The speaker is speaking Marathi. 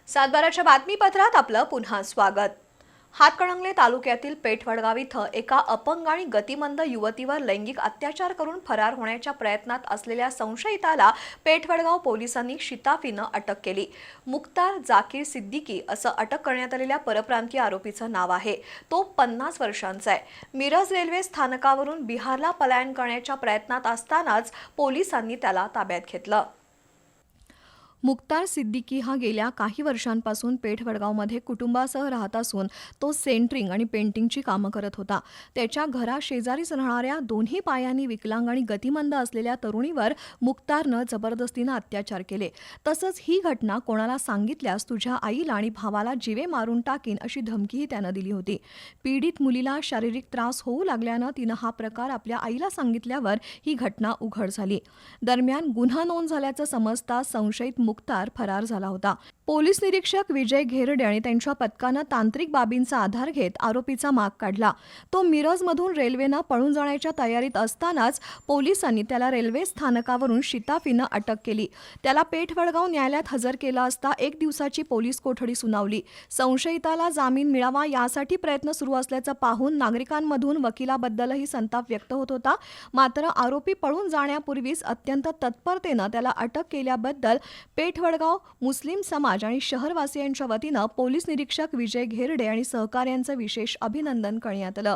सातबाराच्या बातमीपत्रात आपलं पुन्हा स्वागत। हातकणंगले तालुक्यातील पेठवडगाव इथं एका अपंग आणि गतिमंद युवतीवर लैंगिक अत्याचार करून फरार होण्याच्या प्रयत्नात असलेल्या संशयिताला पेठवडगाव पोलिसांनी शिताफीनं अटक केली। मुख्तार जाकीर सिद्दीकी असं अटक करण्यात आलेल्या परप्रांतीय आरोपीचं नाव आहे। तो 50 वर्षांचा आहे। मिरज रेल्वे स्थानकावरून बिहारला पलायन करण्याच्या प्रयत्नात असतानाच पोलिसांनी त्याला ताब्यात घेतलं। मुख्तार सिद्दीकी हा गेल्या काही वर्षांपासून पेठवडगावमध्ये कुटुंबासह राहत असून तो सेंटरिंग आणि पेंटिंगची कामं करत होता। त्याच्या घराशेजारीच राहणाऱ्या दोन्ही पायांनी विकलांग आणि गतिमंद असलेल्या तरुणीवर मुख्तारनं जबरदस्तीनं अत्याचार केले। तसंच ही घटना कोणाला सांगितल्यास तुझ्या आईला आणि भावाला जीवे मारून टाकीन अशी धमकीही त्यानं दिली होती। पीडित मुलीला शारीरिक त्रास होऊ लागल्यानं तिनं हा प्रकार आपल्या आईला सांगितल्यावर ही घटना उघड झाली। दरम्यान गुन्हा नोंद झाल्याचं समजता संशयित मुख्तार फरार झाला होता। पोलीस निरीक्षक विजय घेरडे आणि त्यांच्या पथकानं तांत्रिक बाबींचा आधार घेत आरोपीचा माग काढला। तो मिरजमधून रेल्वेनं पळून जाण्याच्या तयारीत असतानाच पोलिसांनी त्याला रेल्वे स्थानकावरून शिताफीनं अटक केली। त्याला पेठवडगाव न्यायालयात हजर केलं असता 1 दिवसाची पोलीस कोठडी सुनावली। संशयिताला जामीन मिळावा यासाठी प्रयत्न सुरू असल्याचं पाहून नागरिकांमधून वकिलाबद्दलही संताप व्यक्त होत होता। मात्र आरोपी पळून जाण्यापूर्वीच अत्यंत तत्परतेनं त्याला अटक केल्याबद्दल पेठवडगाव मुस्लिम समाज आणि शहरवासियांच्या वतीनं पोलीस निरीक्षक विजय घेरडे आणि सहकाऱ्यांचं विशेष अभिनंदन करण्यात आलं।